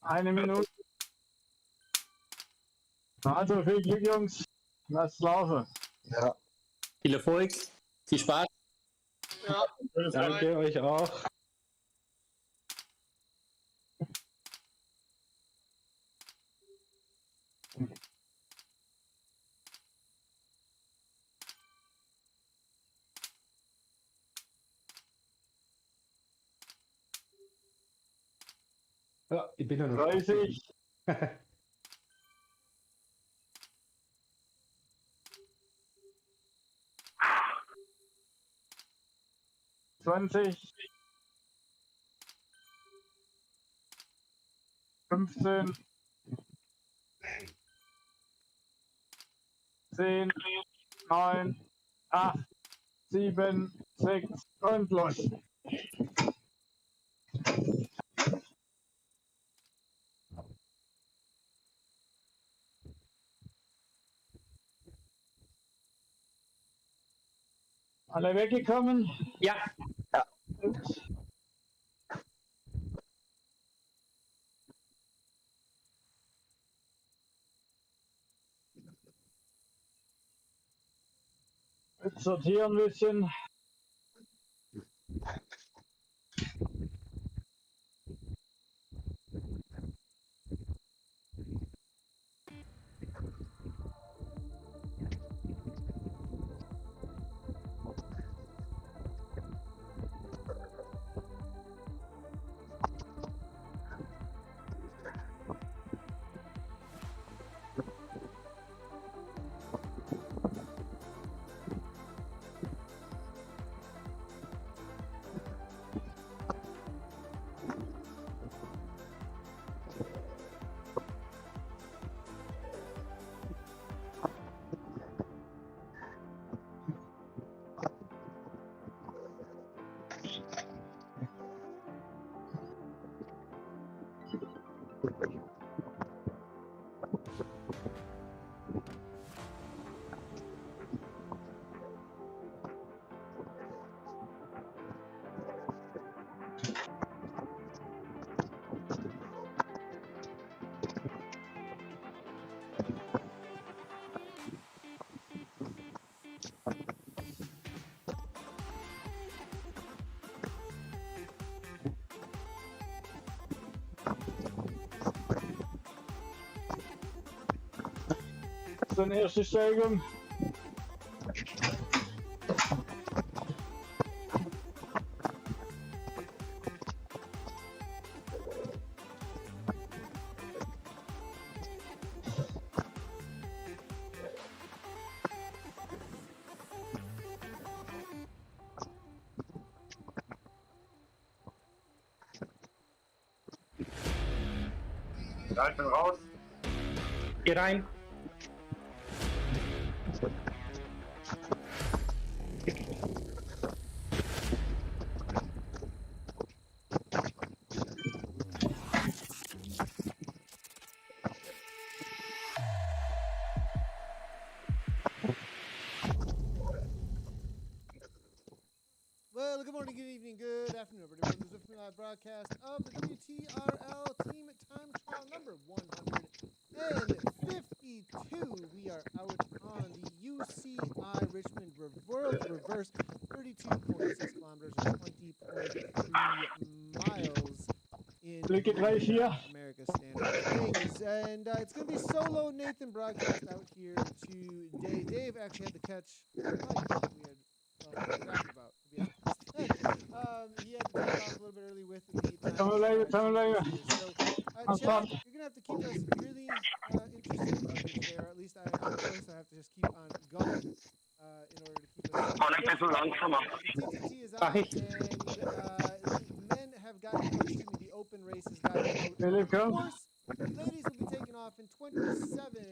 Eine Minute. Also viel Glück, Jungs. Lasst laufen. Ja. Viel Erfolg, viel Spaß. Ja, Danke euch auch. Ja, ich bin ja noch 30. 20. 15. 10. 9. 8. 7. 6. Und los. Alle weggekommen? Ja. Ja. Jetzt sortieren ein bisschen. So eine erste Steigung. Ich bin raus. Geh rein. Well, good morning, good evening, good afternoon, everybody. Welcome to the live broadcast of the WTRL-Team Time Trial number 152. We are out on the UCI Richmond World Reverse, 32.6 kilometers or 20.3 miles in Blicke 3, 4. America Standard things. And it's going to be solo Nathan broadcast out here today. Dave actually had to catch. We had crashed about, to be honest. He had to take off a little bit early with the Come on, David, come on, David. So, Chad, you're going to have to keep us really interested out here today, or at least I have to just keep on going in order to keep us. Connect ist so langsamer. The TTT is on, and men have gotten pushed into the open races. Philip, come. Of course, ladies will be taking off in 27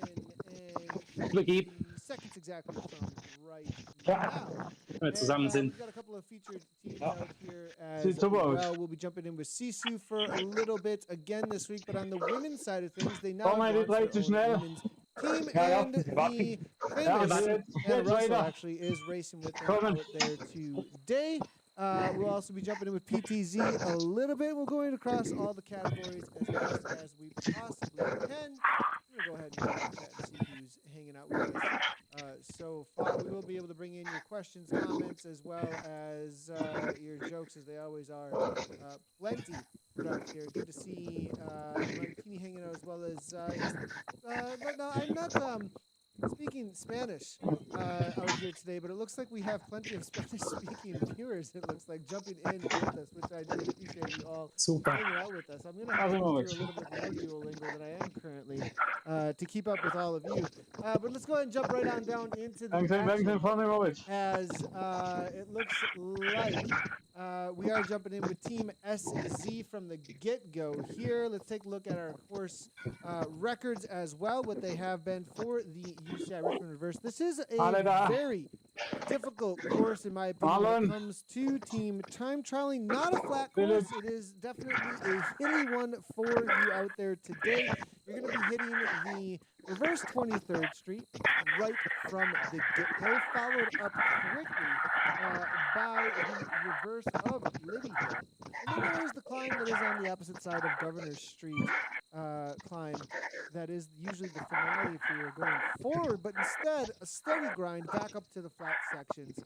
and Lucky. seconds exactly from right now. Wenn wir zusammen sind. We've got a couple of featured teams out here as well. We'll be jumping in with Sisu for a little bit again this week, but on the women's side of things, they now have their own women's team, and the famous Anna Russell actually is racing with them out there today. We'll also be jumping in with PTZ a little bit. We're going across all the categories as fast as we possibly can. I'm going to go ahead and chat and see who's hanging out with us so far. We will be able to bring in your questions, comments, as well as your jokes, as they always are. Plenty out here. Good to see Martini hanging out, as well as... but no, I'm not... speaking Spanish out here today, but it looks like we have plenty of Spanish-speaking viewers, it looks like, jumping in with us, which I do appreciate you all hanging out with us. I'm going to have to do a little bit more Duolingo than I am currently to keep up with all of you. But let's go ahead and jump right on down into the action, as it looks like we are jumping in with Team SZ from the get-go here. Let's take a look at our course records as well, what they have been for the UCI Richmond Reverse. This is a very difficult course, in my opinion, when it comes to team time trialing. Not a flat course. It is definitely a hilly one for you out there today. You're going to be hitting the reverse 23rd Street right from the get-go, followed up quickly by the reverse of Libby Hill. And then there's the climb that is on the opposite side of Governor Street climb. That is usually the finale if you're going forward, but instead a steady grind back up to the flat sections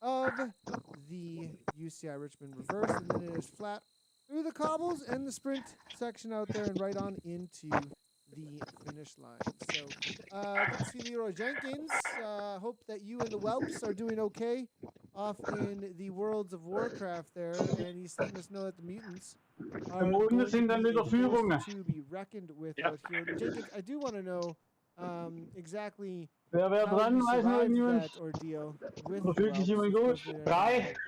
of the UCI Richmond Reverse, and then it is flat through the cobbles and the sprint section out there and right on into the finish line. So, good to see Leroy Jenkins. Hope that you and the Whelps are doing okay off in the Worlds of Warcraft there, and he's letting us know that the mutants are going to be reckoned with out here. Jenkins, I do want to know exactly how you survived that ordeal with the Whelps.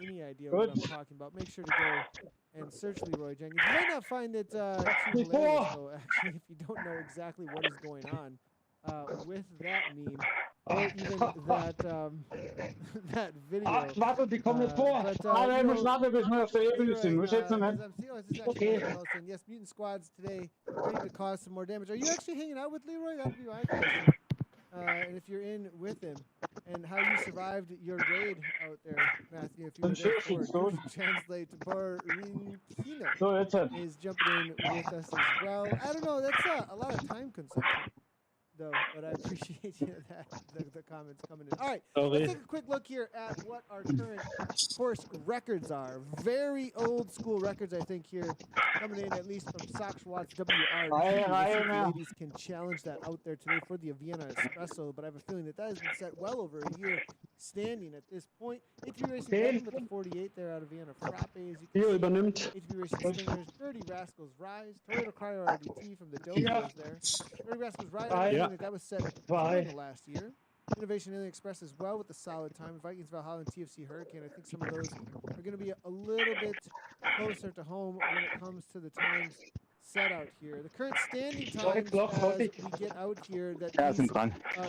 Any idea what I'm talking about? Make sure to go and search Leroy Jenkins. You might not find it too hilarious, though, actually, if you don't know exactly what is going on with that meme, or even that that video. Yes, Mutant Squad's today ready to cause some more damage. Are you actually hanging out with Leroy? That'd be my question. And if you're in with him, and how you survived your raid out there, Matthew, if you were there for it. Translate Barinkino is jumping in with us as well. I don't know, that's a lot of time consumption, though, but I appreciate the comments coming in. All right, let's take a quick look here at what our current course records are. Very old school records, I think, here, coming in at least from Sox Watts WR. Ladies can challenge that out there today for the Vienna Espresso, but I have a feeling that has been set well over a year standing at this point. HB Racing with the 48 there out of Vienna Frappe, as you can see. HB Racing Stingers, Dirty Rascals Rise, Toyota Cryo RDT from the Dojos there. Dirty Rascals Rise, that was set last year. Innovation Alien Express as well with the solid time. Vikings Valhalla and TFC Hurricane. I think some of those are going to be a little bit closer to home when it comes to the times set out here. The current standing times as we get out here, that these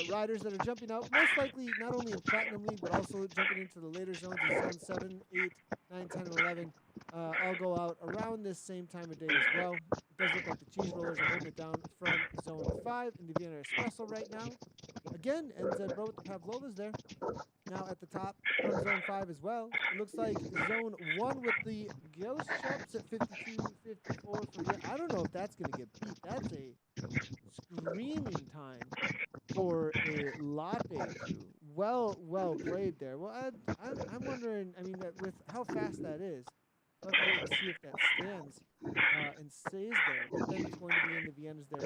riders that are jumping out, most likely not only in Platinum League, but also jumping into the later zones in Zone 7, 8, 9, 10, and 11, all go out around this same time of day as well. It does look like the Cheese Rollers are holding it down from Zone 5 in the Vienna Espresso right now. Again, NZ Bro with the Pavlovas there. Now at the top from Zone 5 as well. It looks like Zone 1 with the Ghost Shops at 52, 54 for here. I don't know if that's going to get beat. That's a screaming time for a latte crew. Well played there. Well, I'm wondering, I mean, with how fast that is, Let's wait and see if that stands and stays there. But then it's going to be in the Viennas there,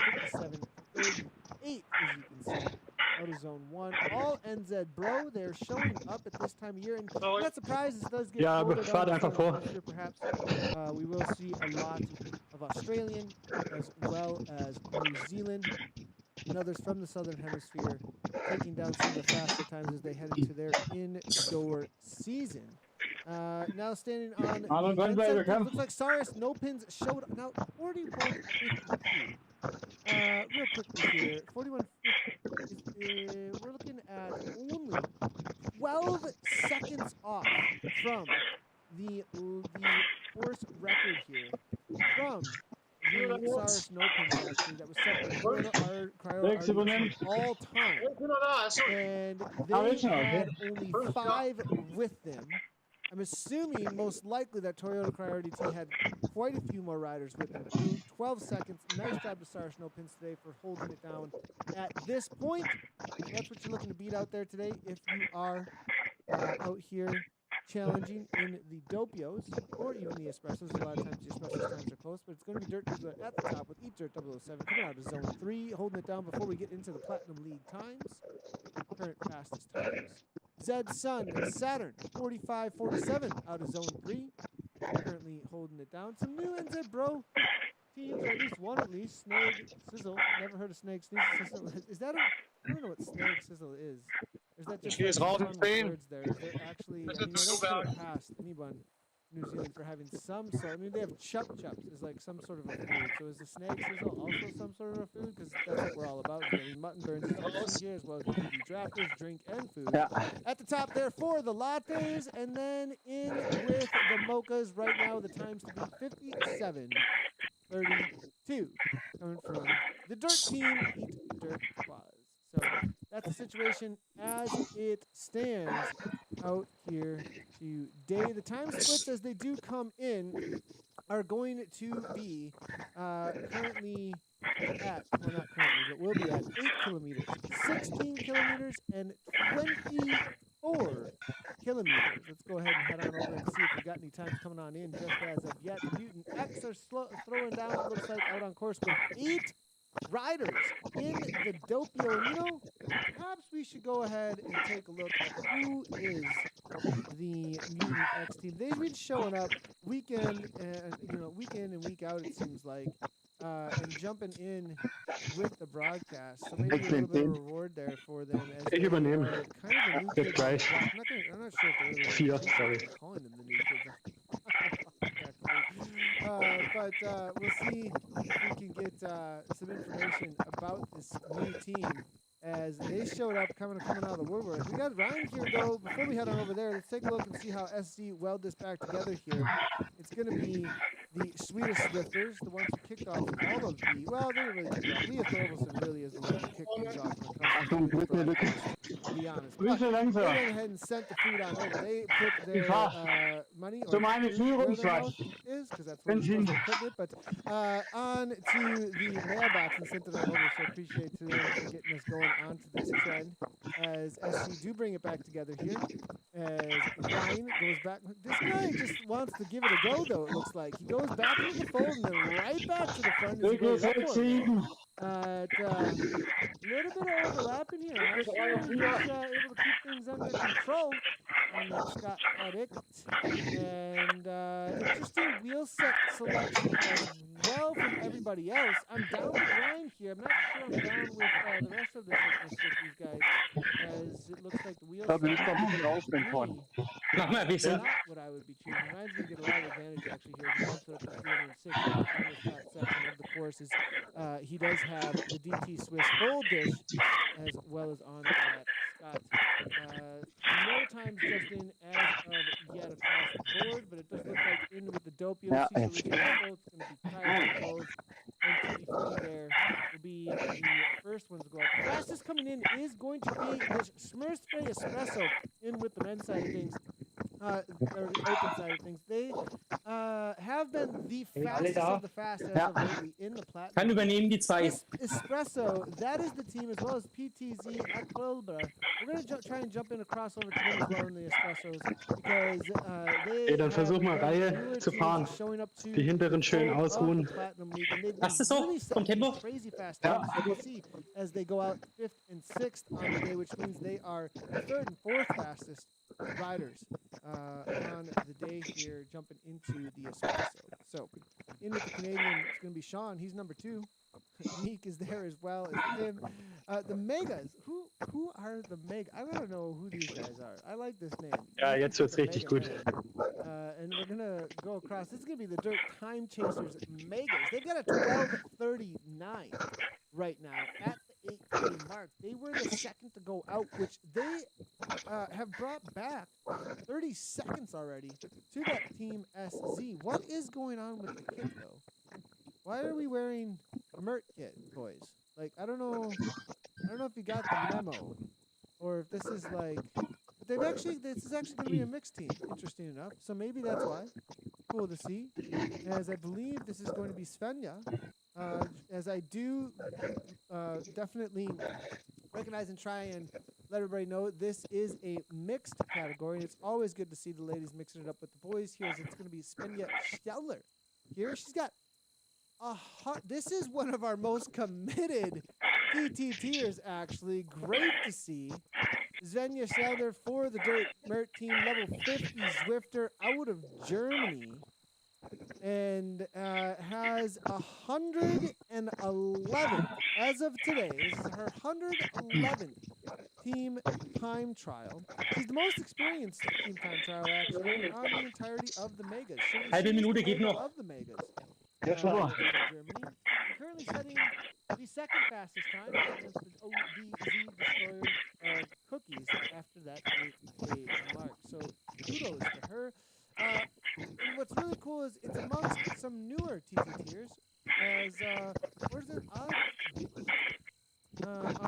57-38, as you can see, out of zone 1. All NZ Bro, they're showing up at this time of year, and I'm not surprised this does get colder down the hemisphere, perhaps. We will see a lot of Australian as well as New Zealand and others from the Southern Hemisphere taking down some of the faster times as they head into their indoor season. Now standing on the men's side of things, looks like Cyrus No Pins showed up. Now, 41.52. Real quickly here, 41.50. We're looking at only 12 seconds off from the course record here from the Cyrus No Pins, actually, that was set by Toyota Cryo all time. And they had only 5 with them. I'm assuming most likely that Toyota Cryo RDT had quite a few more riders with them. 12 seconds. Nice job to Cyrus No Pins today for holding it down at this point. That's what you're looking to beat out there today if you are out here challenging in the Dopios or even the Espressos. A lot of times the Espressos times are close, but it's going to be Dirt Tubular at the top with Eat Dirt 007 coming out of zone 3, holding it down before we get into the Platinum League times, current fastest times. Zed Sun Saturn 45-47 out of zone 3, currently holding it down. Some new NZ Bro teams, or at least one at least. Snag Sizzle, never heard of Snag Sizzle. Is that a, I don't know what Snag Sizzle is. Or is that just like fun words there? Is there actually, I mean, I don't put it past anyone in New Zealand for having some sort, I mean, they have chup chups is like some sort of a food. So is the Snag Sizzle also some sort of a food? Because that's what we're all about. I mean, mutton burns is here, as well as BB drafters, drink, and food. Yeah. At the top there for the lattes, and then in with the mochas right now, the times to be 57-32, coming from the Dirt Team, Eat Dirt Claws. So that's the situation as it stands out here today. The time splits as they do come in are going to be currently at, well, not currently, but will be at 8 kilometers, 16 kilometers, and 24 kilometers. Let's go ahead and head on over and see if we've got any times coming on in just as of yet. The Mutant X are throwing down, it looks like, out on course with 8 riders in the Doppio. And, you know, perhaps we should go ahead and take a look at who is the Mutant X team. They've been showing up weekend and week out, it seems like, and jumping in with the broadcast. So maybe a little bit of a reward there for them. As they are kind of a new kid. I'm not sure if they're really calling them the new kids. But we'll see if we can get some information about this new team as they showed up coming out of the woodwork. We got Ryan here, though. Before we head on over there, let's take a look and see how SC weld this back together here. It's going to be the Swedish Swifters, the ones who kicked off all of the, well, they didn't really kick off. Leah Thorvaldsen really is the one who kicked things off when it comes to be honest. But they went ahead and sent the food on over. They put their money, or where their mouth is, because that's where you're supposed to put it, but on to the mailbox and sent it on over. So appreciate to them for getting us going on to this trend as SC do bring it back together here. As Ryan goes back. This guy just wants to give it a go, though, it looks like. He goes back into the fold and then right back to the front as he goes up one. A little bit of overlapping here. I'm not sure if he's able to keep things under control on that Scott Addict. And interesting wheel set selection as well from everybody else. I'm down with Ryan here. I'm not sure I'm down with the rest of the fitness with these guys, as it looks like the wheels not what I would be choosing. Ryan's going to get a lot of advantage actually here. He bumps it up to 306 on this flat section of the course. He does have the DT Swiss full dish as well as on that Scott. No times just in as of yet across the board, but it does look like in with the Doppio. It's going to be tied to close. And TT there will be the first ones to go out. The fastest coming in is going to be this Schmitz Espresso in with the men's side of things. or the open side of things. They have been the fastest of the fast as of lately in the Kann platinum. übernehmen die zwei. Espresso, that is the team, as well as PTZ Aquilbra. We're going to try and jump in a crossover to them as well in the Espressos, because they dann versuch mal have Reihe newer zu teams fahren. showing up to Die hinteren schön the ausruhen. Platinum League, and they've Hast du been so? really Vom setting Tempo? these crazy fast times. You can see as they go out 5th and 6th on the day, which means they are 3rd and 4th fastest riders on the day here, jumping into the Espresso. So, in with the Canadian, it's going to be Sean. He's number 2. Meek is there as well as him. The Megas. Who are the Megas? I want to know who these guys are. I like this name. Ja, jetzt wird's richtig Mega gut. Man. And we're going to go across. This is going to be the Dirt Time Chasers Megas. They've got a 12:39 right now at the 8:30 mark. They were the second to go out, which they have brought back 30 seconds already to that Team SZ. What is going on with the kit, though? Why are we wearing a Mert kit, boys? Like, I don't know if you got the memo, or if this is like, this is actually going to be a mixed team, interesting enough. So maybe that's why. Cool to see. As I believe this is going to be Svenja. As I do definitely recognize and try and let everybody know this is a mixed category. It's always good to see the ladies mixing it up with the boys here, as it's going to be Svenja Steller. Here she's got this is one of our most committed TTTers, actually. Great to see. Svenja Steller for the Dirt Mert team, level 50 Zwifter out of Germany. And has 111 as of today. This is her 111th team time trial. She's the most experienced team time trial, actually, on the entirety of the Megas. Halbe Minute geht noch. Of the Megas. Super. Germany. Currently setting the second fastest time against the ODZ Destroyer Cookies after that 8K mark. So kudos to her. And what's really cool is it's amongst some newer TTTers, as where's it on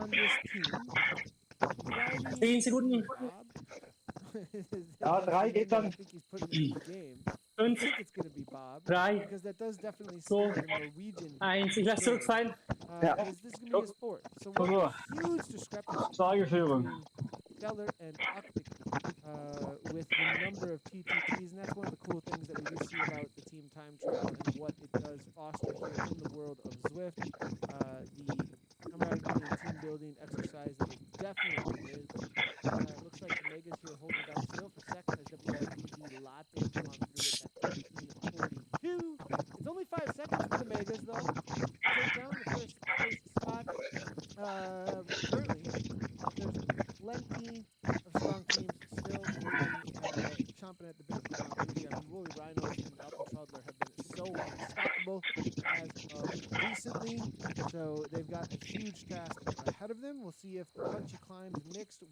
this team? 10 Sekunden. Ja, 3 geht dann. I think he's putting it in the game. I 5, think it's going to be Bob, 3, because that does definitely so, seem like a Norwegian. 1. Ich lasse zurückfallen. Is this going to be a sport? So what a huge discrepancy Sageführung. between Stellar and Arctic with the number of TTTs, and that's one of the cool things that we do see about the team time trial and what it does foster here in the world of Zwift. The camaraderie and team building exercise that it definitely is. It looks like the Megas here holding down still for second as WLBB Latte come on through at 18:42. It's only 5 seconds for the Megas, though. Take down the first place spot. Currently, there's plenty of strong teams still chomping at the bit to come out here. I mean, Woolly Rhinos and Alpentraudler have been so unstoppable as of recently. So they've got a huge task ahead of them. We'll see if the punchy climbs mixed with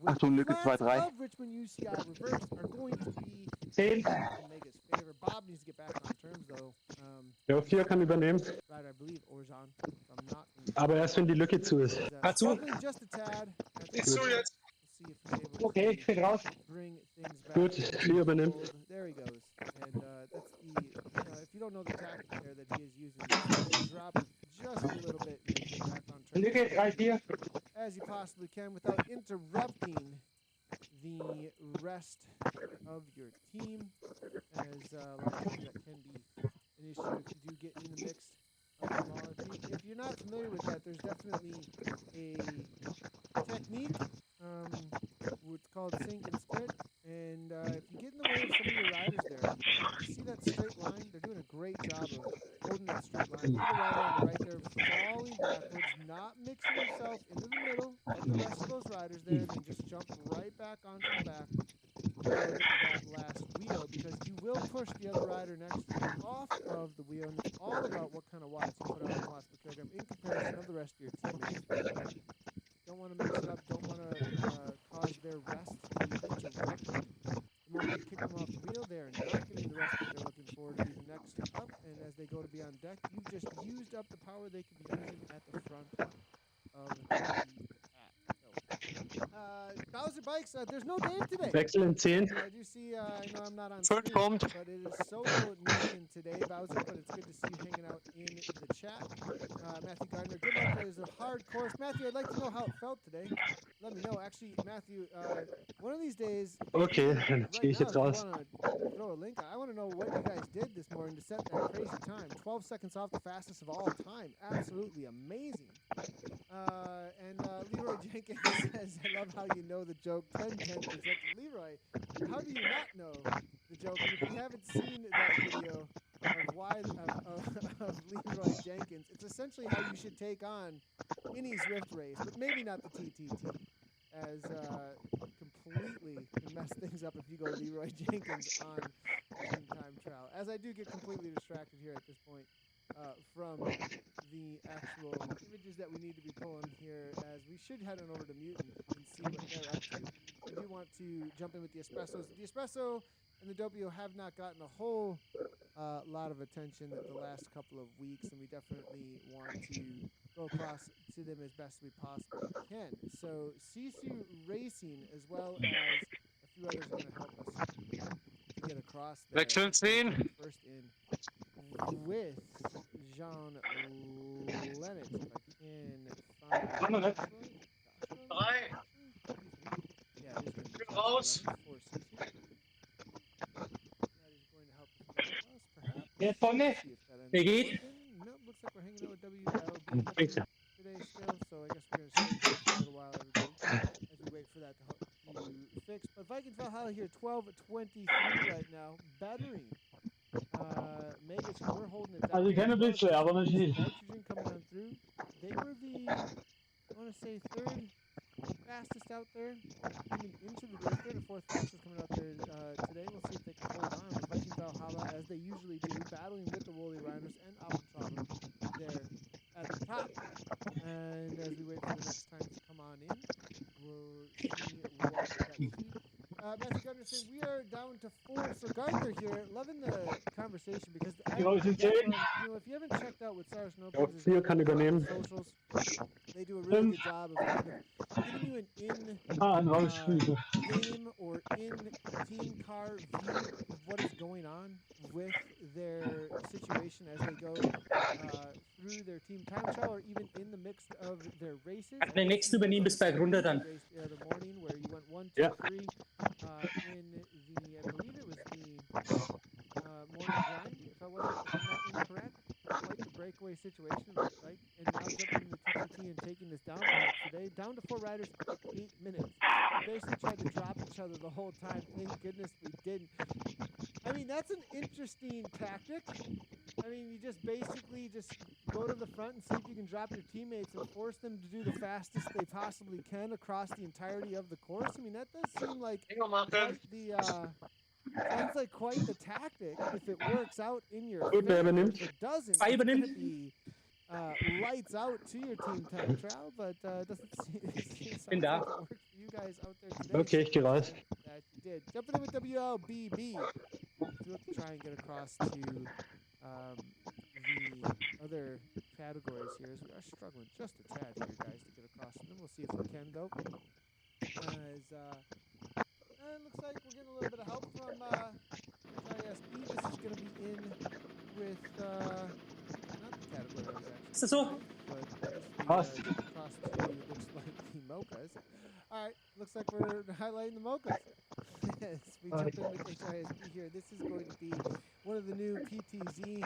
flats of Richmond UCI reverse are going to be in Mega's favor. Bob needs to get back on terms, though. Der 4 kann übernehmen, Right, I believe Orjan. If I'm not aber erst wenn die Lücke zu ist. struggling just a tad. Ist so jetzt. See if he's able Okay, ich bin raus. bring things back. Gut, Lee übernimmt. There he goes. And that's the, if you don't know the tactic there that he is using, drop just a little bit and get back on track. Lücke 3-4. As you possibly can without interrupting the rest of your team, as a lot of times that can be an issue if you do get in the mix of a smaller team. If you're not familiar with that, there's definitely a technique. It's called sink and split, and if you get in the way of some of your riders there, you see that straight line? They're doing a great job of holding that straight line. See the rider on the right there falling backwards, not mixing himself into the middle like the rest of those riders there, and then just jump right back onto the back of that last wheel, because you will push the other rider next to you off of the wheel, and it's all about what kind of watts you put on the watts per kilogram in comparison of the rest of your teammates. Don't want to mix it up, don't want to cause their rest to be interrupted. The moment you kick them off the wheel, they're not getting the rest that they're looking for to be the next up, and as they go to be on deck, you've just used up the power they could be using at the front of the pack. So, Bowser Bikes, there's no Dave today. Wechsel in 10. I do see I know I'm not on Fünf screen, kommt. but it is Solo Nation today, Bowser, but it's good to see you hanging out in the chat. Matthew Gardner, good luck. It is a hard course. Matthew, I'd like to know how it felt today. Let me know. Actually, Matthew, one of these days, Okay, dann right gehe ich now, jetzt if you raus. want to throw a link, I want to know what you guys did this morning to set that crazy time. 12 seconds off the fastest of all time. Absolutely amazing. And Leroy Jenkins says, I love how you know the joke. 10-10%. Leroy, how do you not know the joke? And if you haven't seen that video of Leroy Jenkins, it's essentially how you should take on any Zwift race, but maybe not the TTT, as completely mess things up if you go Leroy Jenkins on Team Time Trial. As I do get completely distracted here at this point from the actual images that we need to be pulling here, as we should head on over to Mutant and see what they're up to. I do want to jump in with the Espressos. The Espresso and the Doppio have not gotten a whole lot of attention the last couple of weeks, and we definitely want to go across to them as best we possibly can. So Sisu Racing, as well as a few others, are going to help us to get across there. Wechseln ziehen. First in with Jean Lennet, if I can find Drei. yeah, it is going to be Raus. for Sisu. That is going to help us get across, perhaps. Jetzt vorne. See if that ends Wie up geht? working. Nope, looks like we're hanging out with WLBB Thanks. today still, so I guess we're going to stay here for a little while, everybody, as we wait for that to fix. But Vikings Valhalla here, 12:23 right now, battering. Megas, we're holding it down. Also ich kenne ein bisschen, aber nicht viel. Nitrogen coming on through. They were the, I want to say, third fastest out there, coming into the day, third or fourth fastest coming out there today. We'll see if they can hold on with Viking Valhalla, as they usually do, battling with the Woolly Reiners and Abendtraum there at the top. And as we wait for the next time to come on in, we'll see what that will be. Matthew Gardner saying we are down to 4. So Gardner here, loving the conversation, because You know, if you haven't checked out what Cyrus Nopez Theo kann übernehmen. socials, they do a really good job of kind of giving you an game or in-team car view of what is going on with their situation as they go through their team time trial, or even in the mix of their races. Den nächsten übernehmen bis bei runter dann. The morning where you went 1, 2, Yeah. 3 in the, I believe it was the morning grind, if I'm not incorrect. Quite the breakaway situation, right? And now jumping in the TTT and taking this down today. Down to 4 riders, 8 minutes. We basically tried to drop each other the whole time. Thank goodness we didn't. I mean, that's an interesting tactic. I mean, you just basically just go to the front and see if you can drop your teammates and force them to do the fastest they possibly can across the entirety of the course. I mean, that does seem like quite the sounds like quite the tactic if it works out in your Gut, wer favor. übernimmt? If it doesn't, it's Wer going übernimmt? to be lights out to your team time trial, but doesn't seem Bin da. like it worked for you guys out there today. Okay, ich gehe raus. That you did. Jumping in with WLBB. To try and get across to the other categories here, as we are struggling just a tad here, guys, to get across to them. We'll see if we can, though. As it looks like we're getting a little bit of help from ISB. This is going to be in with not the category I was actually. Ist das so? Across to looks like the Mochas. All right, looks like we're highlighting the Mochas. As we jump in with HISP here, this is going to be one of the new PTZ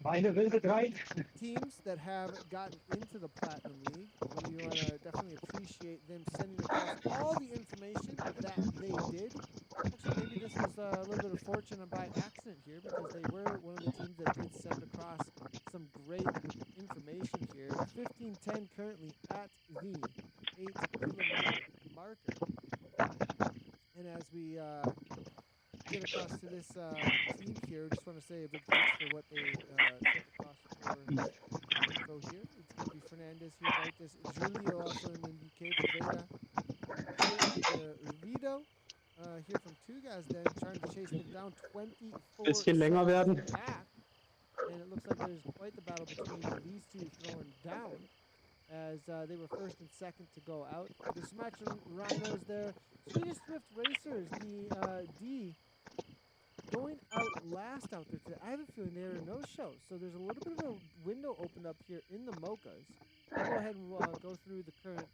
Meine wilde 3. teams that have gotten into the Platinum League. We want to definitely appreciate them sending across all the information that they did. Actually, maybe this was a little bit of fortune by accident here, because they were one of the teams that did send across some great information here. 15:10 currently at the 8-kilometer marker. And as we get across to this team here, just want to say a big thanks for what they sent across for info here. It's going to be Fernandez here, right? This Julio also in the UK, Veda. Vito here from Tugas then, trying to chase them down 24 Bisschen länger werden. back. And it looks like there's quite the battle between these two throwing down. as they were first and second to go out. The Sumatran Rhinos there. Swedish Swift Racers, the D, going out last out there today. I have a feeling they're a no-show, so there's a little bit of a window opened up here in the Mochas. We'll go ahead and go through the current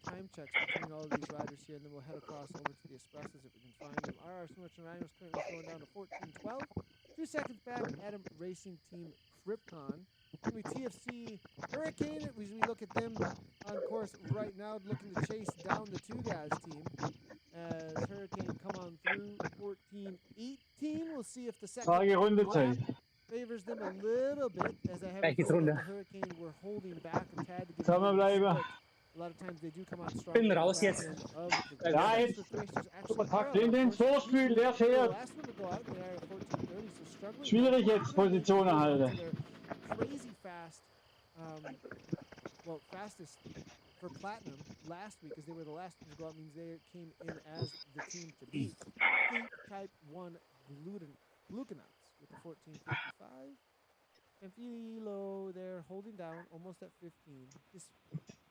time checks between all of these riders here, and then we'll head across over to the Expresses if we can find them. RR Sumatran Rhinos currently throwing down to 14-12. 2 seconds back, Adam Racing Team Krypton. We TFC Hurricane, as we look at them on course right now, looking to chase down the Two Guys team. As Hurricane come on through 14-18. We'll see if the second lap favors them a little bit, as I have a feeling that the Hurricane were holding back a tad to get a lot of times they do come out strong. Bin raus jetzt. Ja, jetzt. Super Takt. Den Vorspiel, der fährt. Schwierig jetzt, Position erhalten. Crazy fast, well, fastest for Platinum last week, as they were the last one to go out, means they came in as the team to beat. Type 1 Gluconauts with the 14.55. And Filo there holding down, almost at 15. This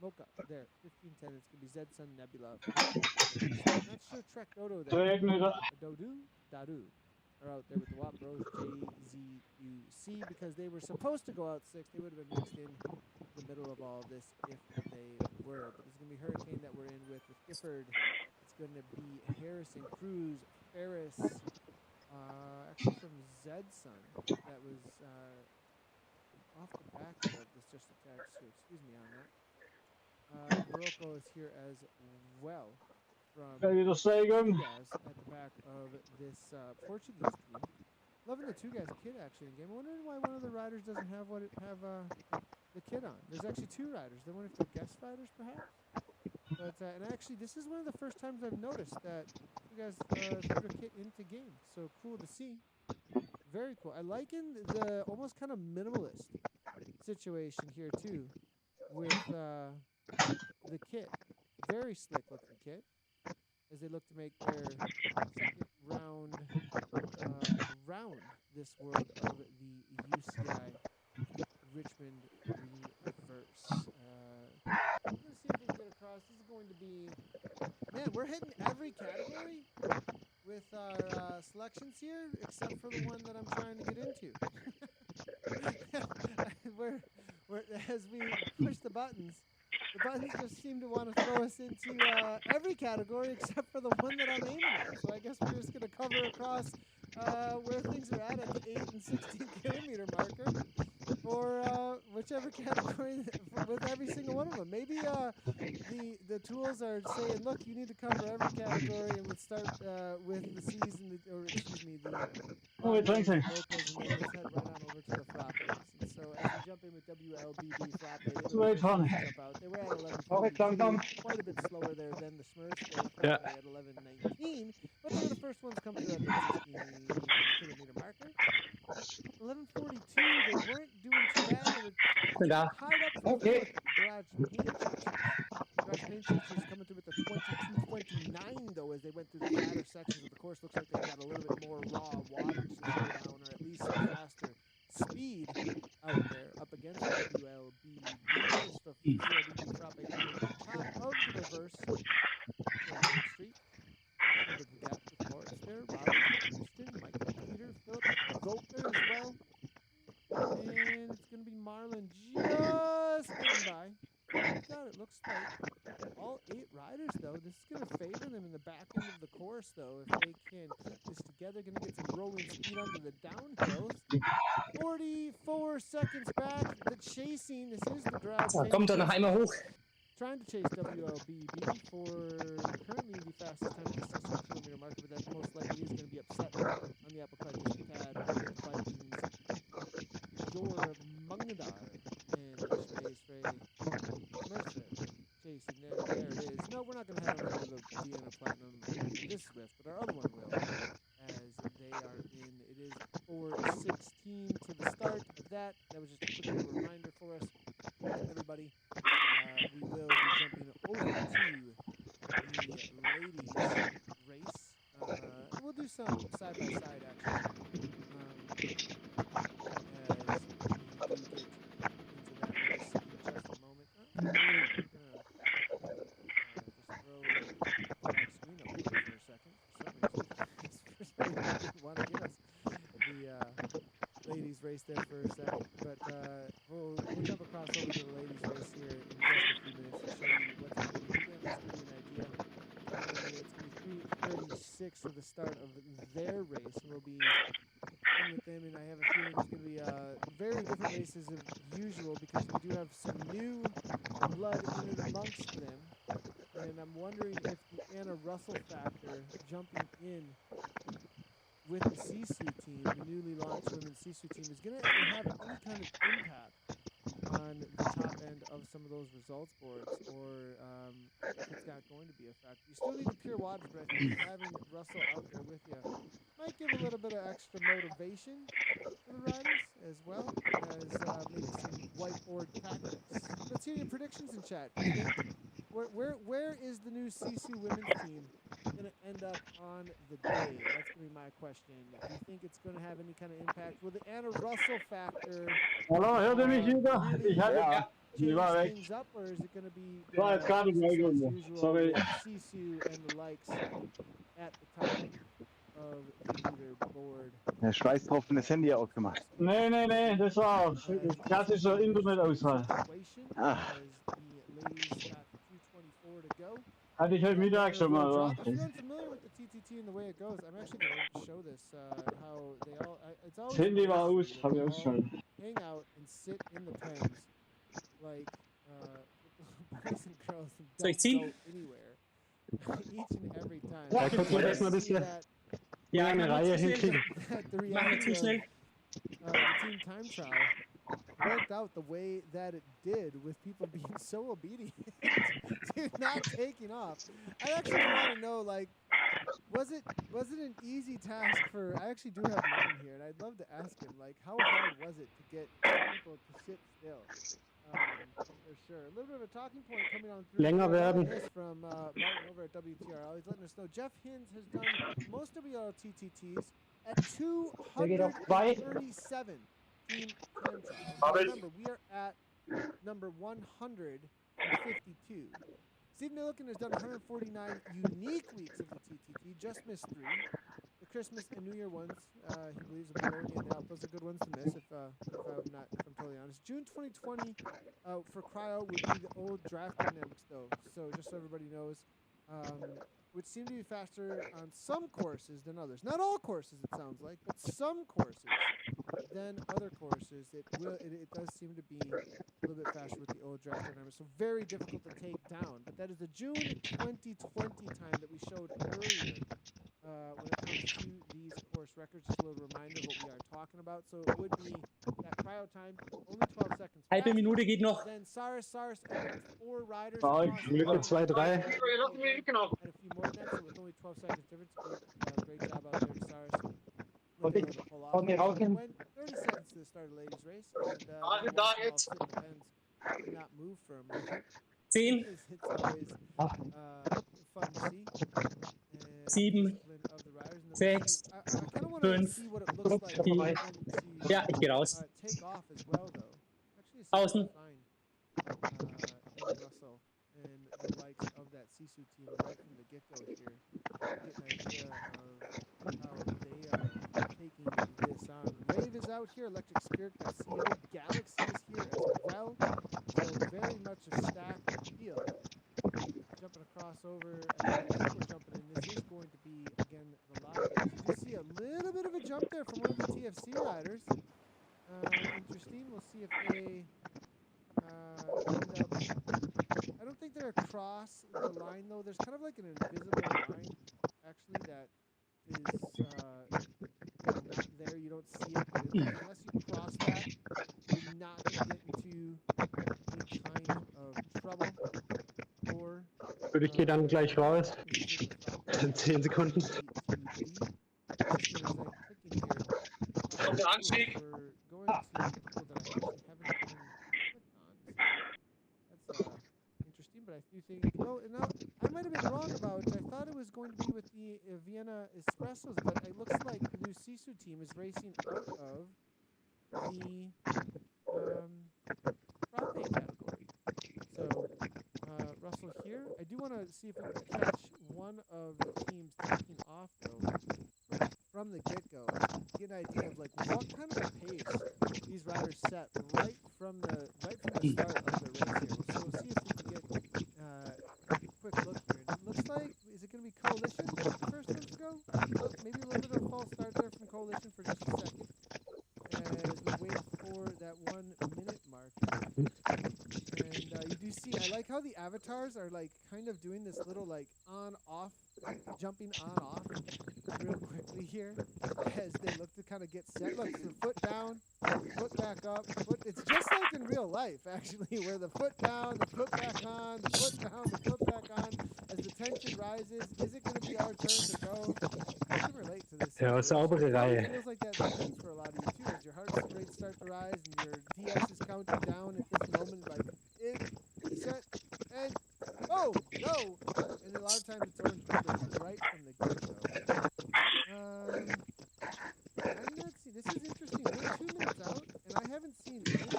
Mocha there, 15.10. It's going to be Zedson Nebula. Not sure Trek Dodo there. Dadu are out there with the WAP Bros JZUC, because they were supposed to go out 6. They would have been mixed in the middle of all of this if they were. But it's going to be Hurricane that we're in with Gifford. It's going to be Harrison, Cruz, Ferris, actually from Zedson. That was off the back of this, just a tad, so excuse me on that. Morocco is here as well from Diaz at the back of this Portuguese team. Loving the Two Guys kit actually in game. I'm wondering why one of the riders doesn't have the kit on. There's actually 2 riders. They're one of the guest riders perhaps. But and actually this is one of the first times I've noticed that you guys threw their kit into game. So cool to see. Very cool. I liken the almost kind of minimalist situation here too with the kit. Very slick looking kit as they look to make their second round around this world of the UCI Richmond Reverse. Let's see if we can get across. This is going to be, man, we're hitting every category with our selections here, except for the one that I'm trying to get into. As we push the buttons just seem to want to throw us into every category except for the one that I'm aiming at. So I guess we're just going to cover across where things are at the 8 and 16 kilometer marker, or whichever category with every single one of them. Maybe the tools are saying, look, you need to cover every category, and let's start with the C's and let's head right on over to the Frappes. And so as we jump in with WLBB-Frappe, they were at 11, quite a bit slower there than the Smurfs. At 11:19, but they were the first ones to come through at the 16 kilometer marker. 11:42, they weren't doing too bad. They were tied up for the Garage Paint Chasers coming through with the 22:29 though, as they went through the latter sections of the course. Looks like they got a little bit more raw wattage to slow down, or at least some faster speed out there up against the WLBB. Frappe coming to the top of the reverse Main Street. A big gap with Morris there. Robert, Houston, Michael, Peter, Philip, Goper as well. And it's going to be Marlon just getting by. God, it looks like all 8 riders, though. This is going to favor them in the back end of the course, though. If they can keep this together, going to get some rolling speed under the downhills. 44 seconds back. The chasing. This is the ground. Kommt er noch einmal hoch. Trying to chase WLBB for currently the fastest time at the 16 kilometer marker, but that most likely is going to be upset on the apple cart just a tad with the Vikings. Your Mungadar and Mercer chasing there. There it is. No, we're not going to have another Vienna Platinum this Swift, but our other one will, as they are in. It is 4:16 to the start of that. That was just a quick little reminder for us, everybody. We will be jumping over to the ladies race. We'll do some side-by-side action as we do get into that race in just a moment. race there for a second, but we'll jump across over to the ladies race here in just a few minutes to show you what's happening. Again, just to give you an idea, it's going to be 3:36 for the start of their race, and we'll be in with them, and I have a feeling it's going to be very different races of usual because we do have some new blood in and amongst them, and I'm wondering if the Anna Russell factor jumping in with the Sisu team, the newly launched women's Sisu team, is going to have any kind of impact on the top end of some of those results boards, or if it's not going to be a factor. You still need the pure wattage, but I think having Russell out there with you might give a little bit of extra motivation for the riders, as well as maybe some whiteboard tactics. Let's hear your predictions in chat. Where is the new Sisu women's team going to end up on the day? That's going to be my question. Do you think it's going to have any kind of impact? Will the Anna Russell factor Hallo, hört ihr mich wieder? Ich hatte... Die war weg. things up, or is it going to be Ich war jetzt gerade business weg. as usual Sorry. with Sisu and the likes at the top of the leaderboard? Der Schweißtropfen das Handy ausgemacht. Nee, das war klassischer Internetausfall. Ah. Hatte ich heute Mittag schon mal. If you're unfamiliar with the TTT and the way it goes, I'm actually going to show this, how they all, it's always Das Handy war aus, habe ich ausgeschaltet. hang out and sit in the pens, like, boys and girls Soll ich don't ziehen? go anywhere, each and every time. Da gucken wir erstmal ein bisschen Ja, eine Reihe hinkriegen. The Machen wir reality zu schnell. of the team time trial worked out the way that it did, with people being so obedient to not taking off. I actually want to know, like, was it an easy task for? I actually do have mine here, and I'd love to ask him, like, how hard was it to get people to sit still? For sure. A little bit of a talking point coming on through. Länger werden. This from Martin over at WTRL. He's letting us know Jeff Hins has done most WLTTTs at 237 team time trials. Remember, we are at number 152. Steve Milliken has done 149 unique weeks of the TTT, just missed 3. The Christmas and New Year ones, he believes will be already in out. Those are good ones to miss, if I'm totally honest. June 2020 for cryo would be the old draft dynamics, though. So just so everybody knows, which seem to be faster on some courses than others. Not all courses, it sounds like, but some courses than other courses. It does seem to be a little bit faster with the old draft dynamics. So very difficult to take down. But that is the June 2020 time that we showed earlier. When it comes to these course records, just a little reminder of what we are talking about. So it would be that cryo time, only 12 seconds. Halbe Minute geht noch. Then Cyrus, 4 riders. Lücke 2, 3. And a few more than that, so with only 12 seconds difference. Great job out there to Cyrus. Looking able to pull off. Went 30 seconds to the start of the ladies' race. And all sit in the pens, did not move for a moment. 10, It's always fun to see. 7, 6, 5, 4. Ja, ich gehe raus. Take off as well, though. Actually, Außen. fine. Russell and the likes of that Sisu team right from the get-go here. Get an idea of how they are taking this on. Rave is out here. Electric Spirit.co. Galaxy is here as well. So very much a stacked field. Jumping across over, and I think we're jumping in. This is going to be, again, the lock. You see a little bit of a jump there from one of the TFC riders. Interesting. We'll see if they end up. I don't think they're across the line, though. There's kind of like an invisible line, actually, that is not there. You don't see it. Unless you cross that, you're not going to get into any kind of trouble. Gut, ich gehe dann gleich raus. 10 Sekunden. Anstieg. Interesting, but I do think, no, I might have been wrong about it. I thought it was going to be with the Vienna Espressos, but it looks like the new Sisu team is racing out of the Frappe category. So, Russell here. I do want to see if we can catch one of the teams taking off, though, from the get-go. get an idea of like what kind of a pace these riders set right from the start of the race here. So we'll see if we can get a quick look here. It looks like, is it going to be Coalition the first one to go? Maybe a little bit of a false start there from Coalition for just a second. As we wait for that 1 minute mark. And you do see, I like how the avatars are like kind of doing this little like on-off, jumping on-off real quickly here as they look to kind of get set. Look, so foot down, foot back up, foot. It's just like in real life, actually, where the foot down, the foot back on, the foot down, the foot back on. As the tension rises, is it going to be our turn to go? I can relate to this. Ja, saubere Reihe. It feels like that happens for a lot of you too, as your heart rates start to rise and your DS is counting down at this moment, like in, set, and oh no! And a lot of times it's orange numbers right from the get-go. I'm not see. This is interesting. We're 2 minutes out, and I haven't seen any of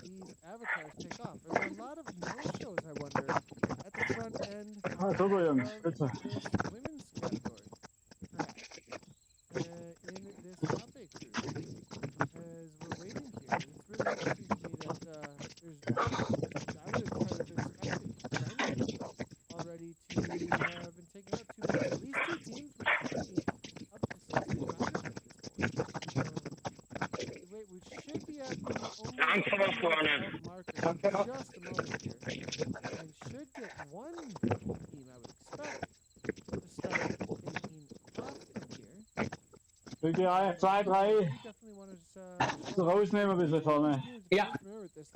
these avatars take off. Are there a lot of no-shows, I wonder, at the front end Super, Jungs. of Bitte. this women's category? In this Frappe crew, as we're waiting here, and it's really interesting to me that there's, I would have kind of expected Reiners already to have been taken out 2 minutes. At least two teams would be up to 60 riders at this point. Wait, we should be at the almost marker just a moment here, and should get one team, I would expect, to start taking off from here. Will die, 2, 3. Definitely want to Rausnehmen ein bisschen vorne. Ja.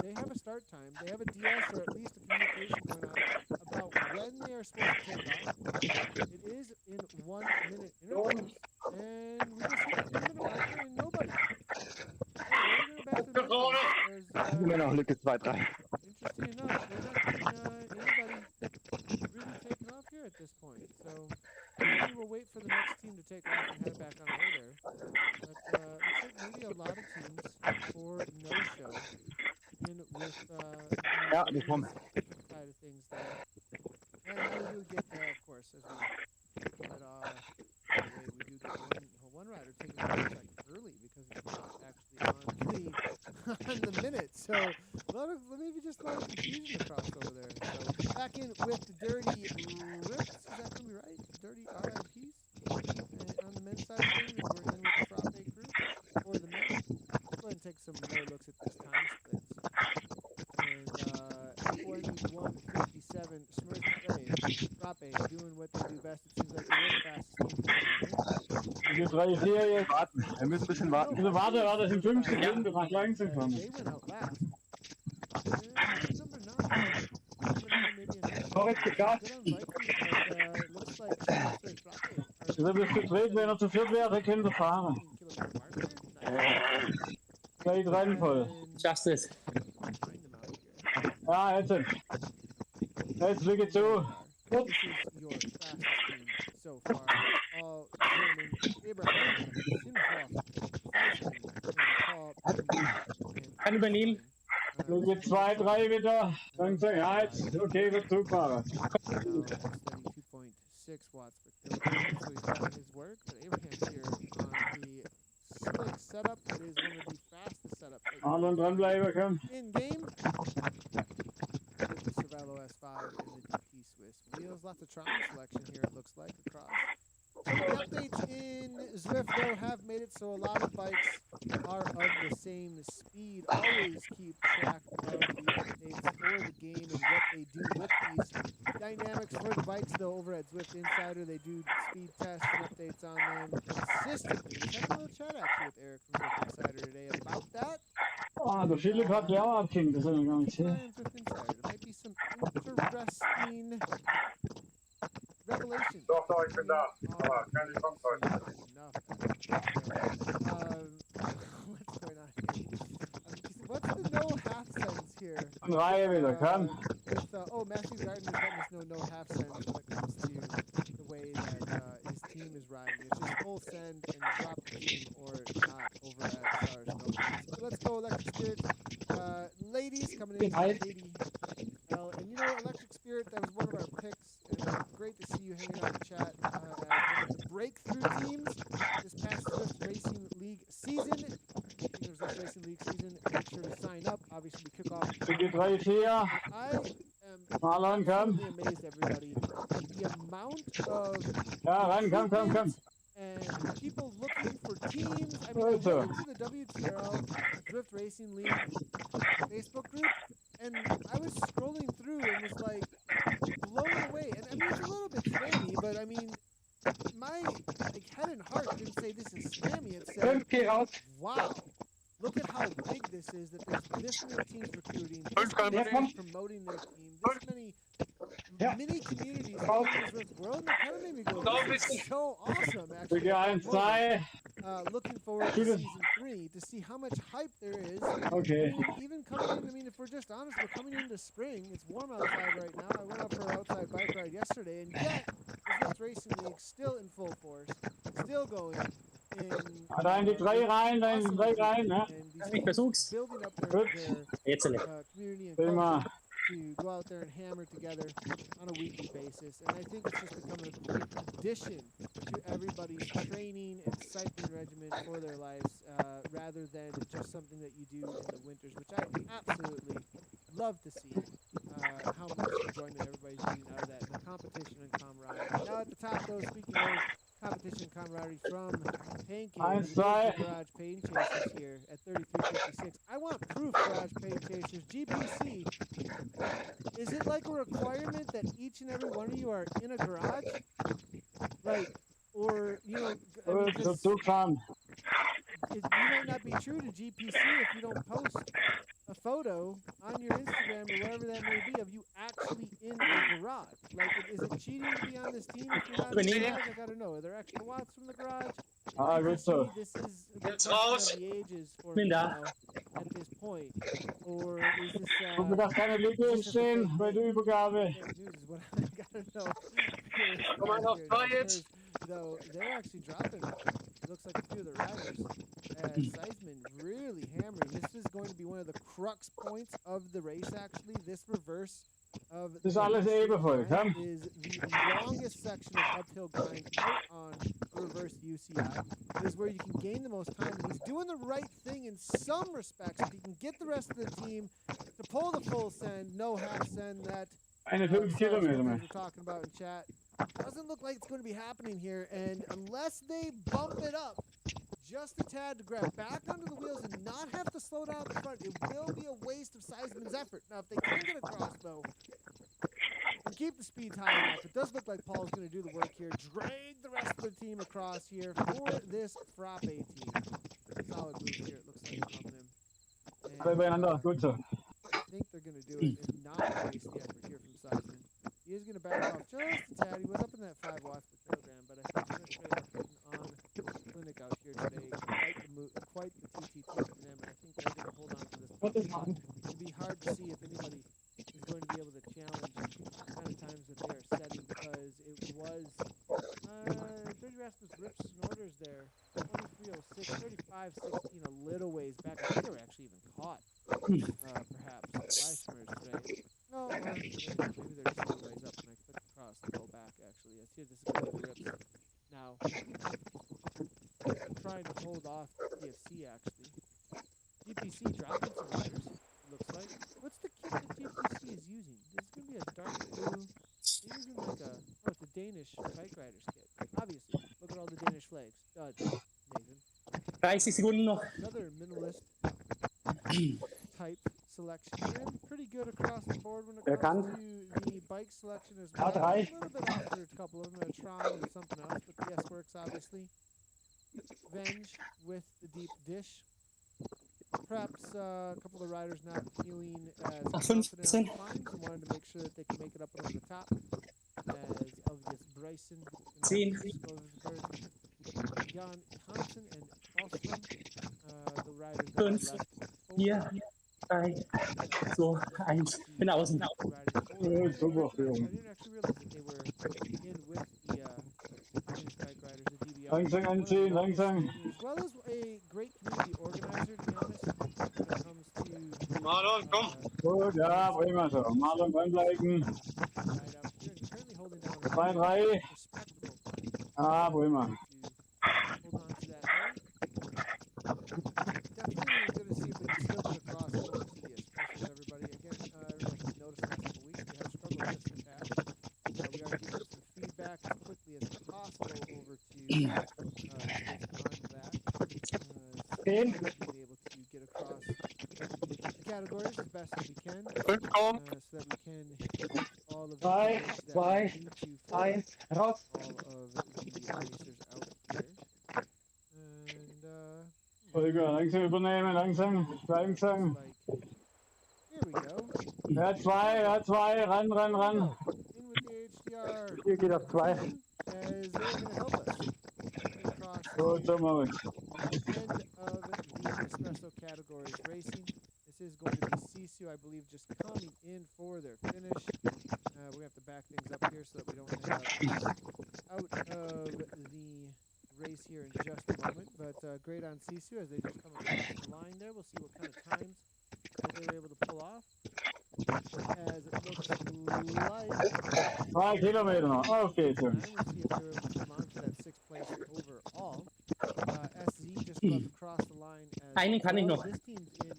They have a start time. They have a DS or at least a communication going on about when they are supposed to take off. It is in 1 minute intervals. And we just hit the 3 minute marker and nobody. Immer noch Lücke 2, 3. Interesting enough, we're not getting anybody really taken off here at this point. So maybe we'll wait for the next team to take off and head back on the way there. But looks like maybe a lot of teams for no-show in with Ja, die kommen. side of things there. And we do get, of course, as we head away, we do get one rider taking off like early because it's not actually on the minute. So a lot of, maybe just a lot of confusion across over there. So back in with the dirty rips. Is that going to be right? Dirty RIPs. And on the men's side of things, we're in with the Frappe crew for the men. Let's go ahead and take some more looks at this time splits. And 41:57, Schmitz Frappe doing what they do best. It seems like they're the fastest team. Die 3 ist hier jetzt. Warten. Wir müssen ein bisschen warten. Also warte, das sind 5 Sekunden, du machst langsam vorne. They went out last. Number 9. Korrekt, Gas. Looks like Frappe Also bist du gedreht, wenn er zu viert wäre, könnte er fahren. Gleich rein voll. Justice. Ja, jetzt. Jetzt fliege zu. This is your fastest team so far. All German, Abraham, Kann übernehmen. Fliege 2, 3 wieder. Langsam, ja, jetzt. Okay, wird zugfahren. 32.6 watts per kilowatt. So he's got his work, but Abraham's here on the slick setup. It is one of the fastest setups Arlen dranbleiben, komm. in game. With the Cervelo S5 and the DP Swiss wheels. Lots of Tron selection here, it looks like, across. So the updates in Zwift, though, have made it so a lot of bikes are of the same speed. Always keep track of the updates for the game and what they do with these dynamics for the bikes, though. Over at Zwift Insider, they do speed tests and updates on them consistently. Let's have a little chat, actually, with Eric from Zwift Insider today about that. Der Philipp hat ja auch abgehängt, das ist ja gar nicht hier. Zwift Insider. There might be some interesting revelations. Doch, ich bin da. Aber keine Chance heute. What's going on here? What's the no half sentence here? Reihe wieder, komm. With, Matthew Garden is letting us know no half sentence when it comes to the way that his team is riding. It's just full send and drop the team or not over at Stars. So let's go Electric Spirit. Ladies coming in. Katie. And you know, Electric Spirit, that was one of our picks. And great to see you hanging out in the chat. As one of the breakthrough teams this past Swift Racing League drei hier. I am Marlon, komm. absolutely amazed, everybody, at the amount of Ja, ran, komm, komm, komm. and people looking for teams. I mean, I went Also. into the WTRL Drift Racing League Facebook group, and I was scrolling through and was like blown away. And I mean, it's a little bit spammy, but I mean, my head and heart didn't say this is spammy. It said, wow, look at how big this is, that there's this many teams recruiting, this many teams promoting their team, this many mini communities in this world. And it kind of made me go, this is so awesome, actually. Brücke 1, 2. Looking forward to season 3 to see how much hype there is. Okay. I mean, even coming in, I mean, if we're just honest, we're coming into spring. It's warm outside right now. I went out for an outside bike ride yesterday, and yet the Drift Racing League still in full force, still going. Da in die 3 rein, da in die 3 rein, ne? Ich versuch's. Building up their Jetzt nicht. community and Prima. culture to go out there and hammer together on a weekly basis. And I think it's just becoming a great addition to everybody's training and cycling regimen for their lives, rather than just something that you do in the winters, which I absolutely love to see. How much enjoyment everybody's getting out of that, and the competition and camaraderie. Now at the top, though, speaking of competition camaraderie from Pancake, Garage Pain Chasers here at 3356. I want proof, Garage Pain Chasers. GPC, is it like a requirement that each and every one of you are in a garage? Like, or, you know, I mean, it might not be true to GPC if you don't post a photo on your Instagram or wherever that may be of you actually in the garage. Like, is it cheating to be on this team if you're not in the garage? I gotta know. Are there extra watts from the garage? Gut so. This is a question of the ages for me now at this point. Or is this, Guck mir, dass keine Lücke entstehen bei der Übergabe. fake news is what I gotta know. Komm mal auf 2 jetzt. Though they're actually dropping, it looks like a few of the riders. Seisman really hammering. This is going to be one of the crux points of the race, actually. This reverse of Das ist alles ebenvoll, komm. is the longest section of uphill grind out on the reverse UCI. It is where you can gain the most time, and he's doing the right thing in some respects. If he can get the rest of the team to pull the full send, no half send, that 51 Kilometer mehr. we're talking about in chat, doesn't look like it's going to be happening here. And unless they bump it up just a tad to grab back onto the wheels and not have to slow down at the front, it will be a waste of Seisman's effort. Now, if they can get across, though, and keep the speeds high enough, it does look like Paul's going to do the work here. Drag the rest of the team across here for this Frappe team. Solid move here, it looks like, from him. Alle beieinander, gut so. I think they're going to do it and not waste the effort here from Seisman. He is going to back off just a tad. He was up in that 5 watts per kilogram, but I think he's going to trade up on Clinic out here today. Quite the TTT from them, and I think they're going to hold on to this. It'll be hard to see if anybody is going to be able to challenge the kind of times that they are setting, because it was Dirty Rasmus rips and orders there. 23:06, 35:16, a little ways back. I think they were actually even caught, perhaps, by Schmitz today. No, maybe they're just a little ways up, and I clicked across to go back, actually. I see this is going to rips. Now, trying to hold off DFC, actually. GPC dropping some riders, it looks like. What's the kit that GPC is using? This is going to be a dark blue. They're using like a, oh, it's a Danish bike riders kit. Obviously, look at all the Danish flags. Amazing. 30 Sekunden noch. Another minimalist type selection here. Pretty good across the board when it comes to the bike selection as well. A little bit off for a couple of them, a Tron and something else, but the S-Works obviously. Venge with the deep dish. Perhaps a couple of riders not feeling as confident on the climbs and wanted to make sure that they can make it up over the top as of this Bryson. 10. Jan Hansen and Austin, the riders 5, left 4, 3, 2, 1. Bin außen. I didn't actually realize that they were in with the Danish bike riders, the DBR. Langsam anziehen, langsam. As well as a great community organizer, to be honest, when it comes to Marlon, komm. Gut, ja, prima so. Marlon dranbleiben. currently holding down 2, 3. respectable Ah, prima. hold on to that lead. Definitely going to see if we can still get across a little tedious. Pressures everybody. Again, being able to get across the categories as best as we can, so that we can hit all of the coverage that we need to for raus. all of the racers out here. And Holger, langsam übernehmen, langsam, langsam. here we go. Ja, zwei, ran, ran, ran. In with the HDR. Hier geht auf 2. As they're going to help us get across Gut, so machen end of the espresso categories racing. This is going to be Sisu, I believe, just coming in for their finish. We're going to have to back things up here so that we don't have out of the race here in just a moment. But great on Sisu as they just come across the line there. We'll see what kind of times that they were able to pull off. As it looks like 3 Kilometer noch. Auf geht's. we'll see if they're able to come on for that 6th place overall. SZ just goes across the line as Einen kann ich noch. This team's in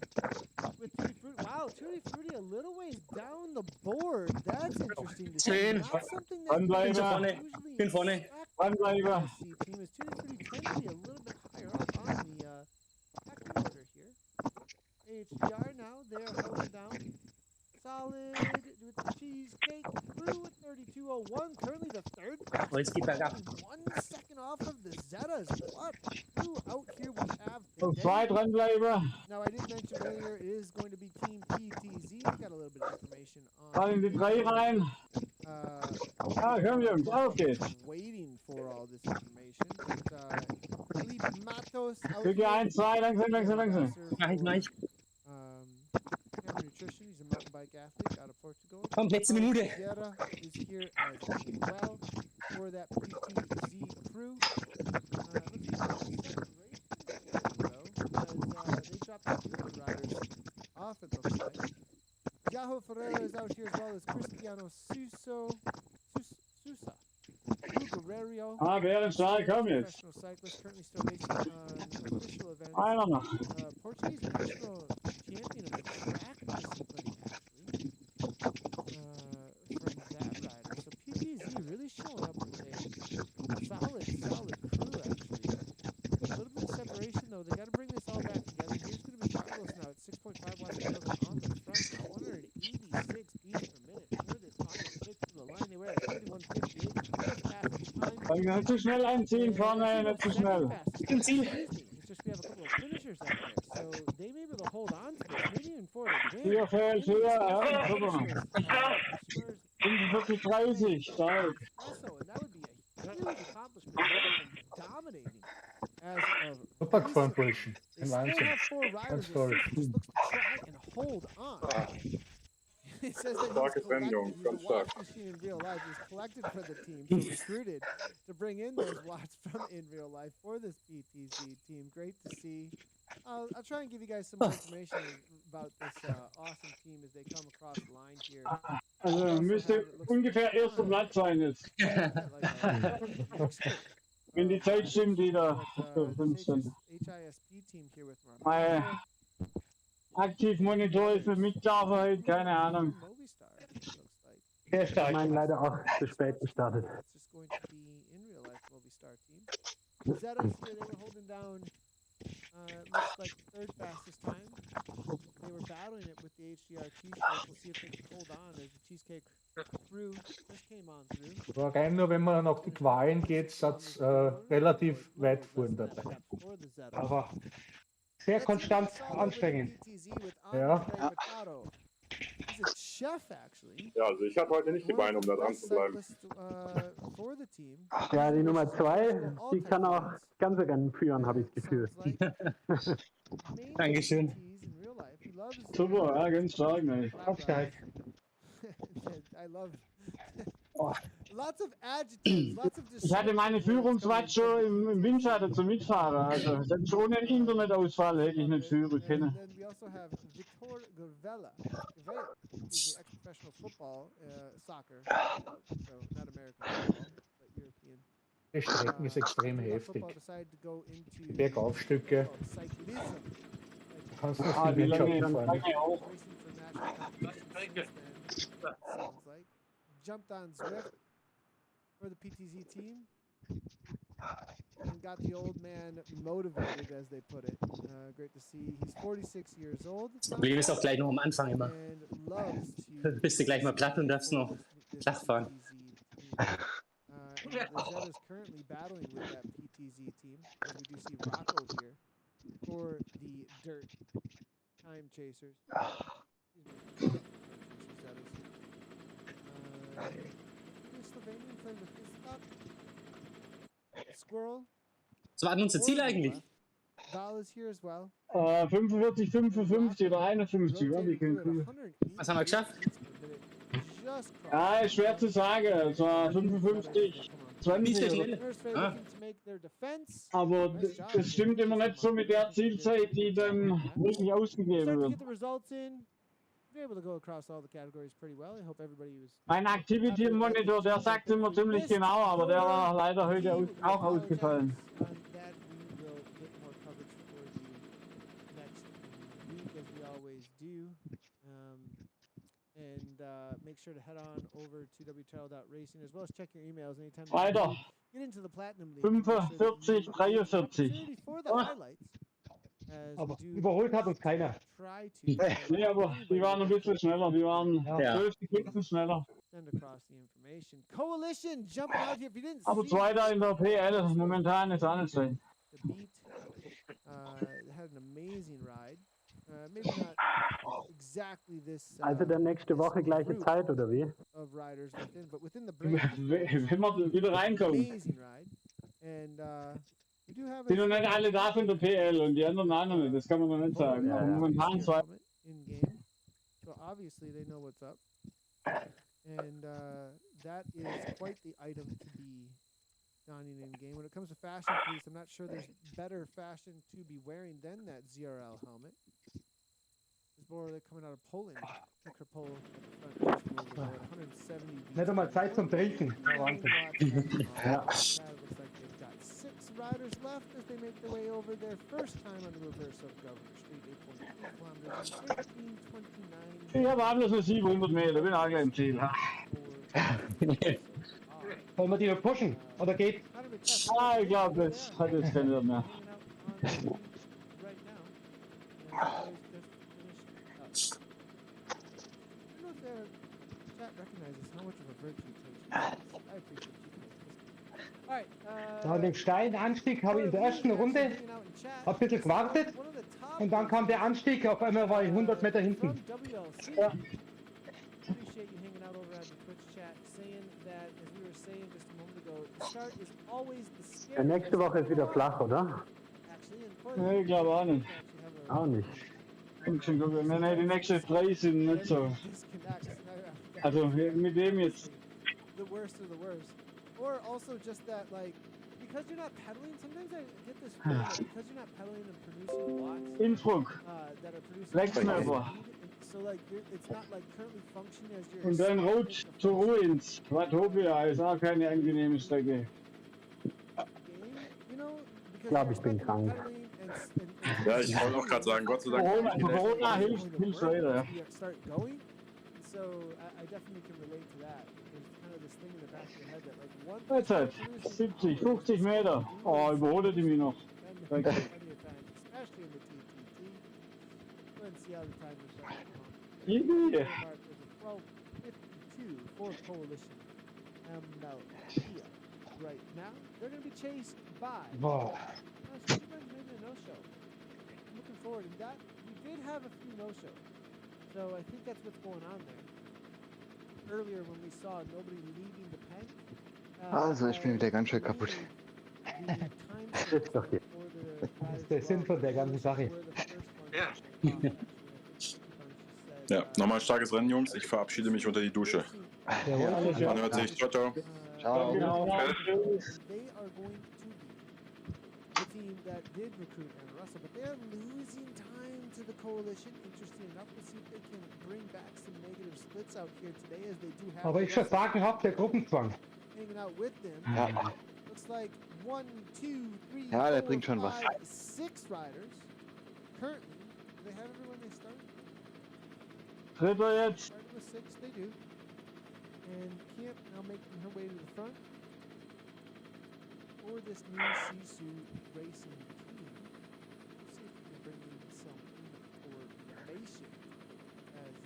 with Tutti Frutti. Wow, Tutti Frutti a little ways down the board. That's interesting to see. 10. Not something that Ranbleiben. usually Bin vorne. expect Ranbleiben. to see team is Tutti Frutti tend to be a little bit higher up on the pecking order here. HDR now, they're holding down. Solid with the cheesecake through at 32.01. Currently the third. Oh, jetzt geht bergab. 1 second off of the Zetas. What? Who out here we have Auf today? 2 dranbleiben. Now I did mention earlier it is going to be Team TTZ. Got a little bit of information Mal in die 3 rein. Komm Jungs, auf geht's. waiting for all this information. But Felipe Matos out Krieg ihr 1, 2, langsam, langsam, langsam. Mach ich. Hammer Nutrition, he's a mountain bike athlete out of Portugal. Komm, letzte Minute. Guerra is here as well for that PTZ crew. Let's see what they dropped the field riders off, it looks like. Yahoo Ferreira is out here as well as Cristiano Sousa. Guerrero. Bärenstark, komm jetzt. Professional cyclist, currently still racing on official events. Einer noch. Portuguese national champion of the track discipline, actually. From that rider. So PTZ really showing up with a solid crew, actually. A little bit of separation, though. They got to bring this all back together. Here's going to be Carlos now at 6.5 watts per kilogram on the front. 186 beats per minute. Where this Honda hits to the line, they were at 31.58. Nicht zu schnell anziehen, vorne, nicht zu schnell. It's just we have a couple of finishers out there, so they may be able to hold on to this, maybe even for the win. Hier fällt, hier, ja, super. 45, 30, stark. Also, and that would be a huge accomplishment, dominating as of Super gefahren, Burschen. they still Wahnsinn. have 4 riders. Ganz toll. Just looks to try and hold on. It says that Starkes Rennen, Jungs, ganz stark. machine in real life. He's collected for the team, so recruited to bring in those watts from in real life for this PTZ team. Great to see. I'll try and give you guys some more information about this awesome team as they come across the line here. Also müsste ungefähr erster Platz sein jetzt. Wenn die Zeit stimmt, die da drin sind. HISP team here with Mein Aktivmonitor ist nicht mit da heute, keine Ahnung. Sehr stark. Ich meine, leider auch zu spät gestartet. It's just going to be in real life Movistar team. Zetas here, they were holding down, looks like third fastest time. They were battling it with the HDR Cheesecake. We'll see if they can hold on as the Cheesecake crew just came on through. Aber rein nur, wenn man nach die Qualen geht, ist relativ weit vorn dabei. Aber sehr konstant anstrengend. Ja. He's a chef, actually. Ja, also ich habe heute nicht die Beine, um da dran zu bleiben. For the team. Ja, die Nummer 2, die kann auch ganze Rennen führen, habe ich das Gefühl. Dankeschön. Super, ja, ganz stark, ne? Auch stark. I love lots of adjectives, lots of Ich hatte meine Führungswatt schon im Windschatten zum Mitfahren. Also selbst ohne Internetausfall hätte ich nicht führen können. Then we also have Victor Gavella. He's an ex-professional football, soccer, so not American football, but European. Die Strecken ist extrem heftig. Football decided to go into Bergaufstücke. cyclism. Du kannst nicht viel Windschatten fahren. Racing for national competitions since then, sounds like. Jumped on Zwift for the PTZ team. and got the old man motivated, as they put it. Great to see. He's 46 years old. Das Problem ist auch gleich noch am Anfang immer. And loves Da to bist du gleich mal platt und darfst noch flach fahren. Rosetta is currently battling with that PTZ team, as we do see Rocco here for the dirt time chasers. Slovenian flag with his up. Squirrel. Was war denn unser Ziel eigentlich? Val is here as well. 45, 55 oder 51, ja, wie könnt ihr? Was haben wir geschafft? Ja, ist schwer zu sagen. Es war 55, 20. Aber das stimmt immer nicht so mit der Zielzeit, die dann wirklich ausgegeben wird. Mein Activity Monitor, der sagt immer ziemlich genau, aber der war leider heute auch ausgefallen. Make sure to head on over to WTRL.Racing as well as check your emails anytime. Weiter. Get into the platinum league. 45, 43. Aber überholt hat uns keiner. Nee, aber die waren ein bisschen schneller. Die waren 12 Sekunden schneller. Coalition jumping out here. If you didn't aber Zweiter in der PL momentan ist auch nicht schlecht. The Beat had an amazing ride. Maybe not exactly this. Also der nächste Woche gleiche Zeit oder wie? Of riders within, but within the Wenn wir wieder reinkommen. Amazing ride, and we do have. Sind noch nicht alle da von der PL und die anderen auch noch nicht. Das kann man noch nicht sagen. Aber momentan zwei. In game, so obviously they know what's up, and that is quite the item to be donning in game. When it comes to fashion police, I'm not sure there's better fashion to be wearing than that ZRL helmet. This board coming out of Poland. Häcker pole at the front, 170. Nicht einmal Zeit zum Trinken. Ja. That looks like they've got 6 riders left as they make their way over their first time on the reverse of Governor Street, 8.8 kilometers, 13:29. Ich habe alles nur 700 Meter, bin auch gleich im Ziel. Wollen wir die noch pushen? Oder geht? Ah, ich glaube, das hat jetzt keinen Wert mehr. Ja, den Steinanstieg habe ich in der ersten Runde ein bisschen gewartet und dann kam der Anstieg, auf einmal war ich 100 Meter hinten. Ja. Ja, nächste Woche ist wieder flach, oder? Nee, ich glaube auch nicht. Auch nicht. Nein, die nächsten 3 sind nicht so. Also mit dem jetzt. The worst of the worst. Or also just that, like, because you're not pedaling, sometimes I get this feeling that because you're not pedaling and producing watts Innsbruck. that are producing Wechselmelder. so like it's not like currently functioning as your. Und dann Road to Ruins. Watopia ist auch keine angenehme Strecke. Ich glaube, ich bin krank. Ja, ich wollte auch gerade sagen, Gott sei Dank. Corona hilft weiter. Start going. So I definitely can relate to that. There's kind of this thing in the back of your head that like one. Jetzt halt 70, 50 Meter. Oh, überholt die mich noch. Especially in the TTT. Let's see how the time is going. Yippee. 12:52 for Coalition. Right now, they're going to be chased by. Boah. Maybe a no-show. I'm looking forward to that. We did have a few no-shows, so I think that's what's going on there. Earlier when we saw nobody leaving the pen. Also, ich bin wieder ganz schön kaputt. Das ist doch hier. Das ist der Sinn von der ganzen Sache. Ja. Ja, nochmal starkes Rennen, Jungs. Ich verabschiede mich unter die Dusche. Man hört sich. Ciao, ciao. Ciao. They are going to be the team that did recruit Anna Russell, but they're losing time to the coalition. Interesting enough to see if they can bring back some negative splits out here today, as they do have. Aber ich schon sagen habe, der Gruppenzwang. Hanging out with them. Ja. Looks like 1, 2, 3, Ja, der 4, bringt schon was. 5, 6 riders. Currently, do they have everyone they start? Dritter jetzt. Started with 6, they do. And Camp now making her way to the front. for this new Sisu racing team. Let's see if we can bring in some information, as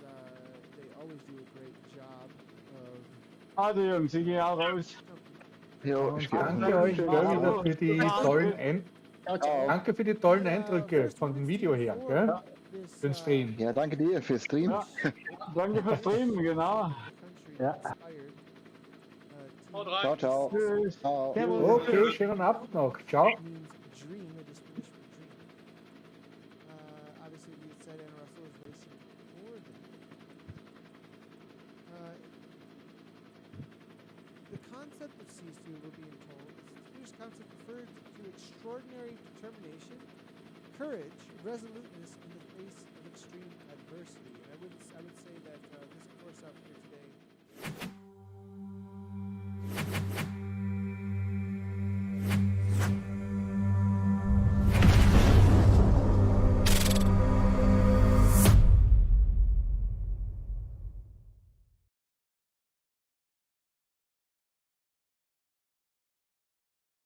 they always do a great job of Also Jungs, ich gehe auch raus. Jo, ich geh auch Danke nicht. euch gell, wieder für die tollen Ciao, ciao. Danke für die tollen Eindrücke von dem Video her, gell? this, Für den Stream. Ja, danke dir fürs Stream. Ja, danke fürs Streamen, genau. Ja. Haut rein. Ciao, ciao. Tschüss. Ciao. Okay, schönen Abend noch. Ciao. means dream, it is Finnish for dream. Obviously, the Seth and Russell is racing for them. The concept of Sisu, we're being told, is the Finnish concept referred to extraordinary determination, courage, resoluteness in the face of extreme adversity. And I would say that this course out here today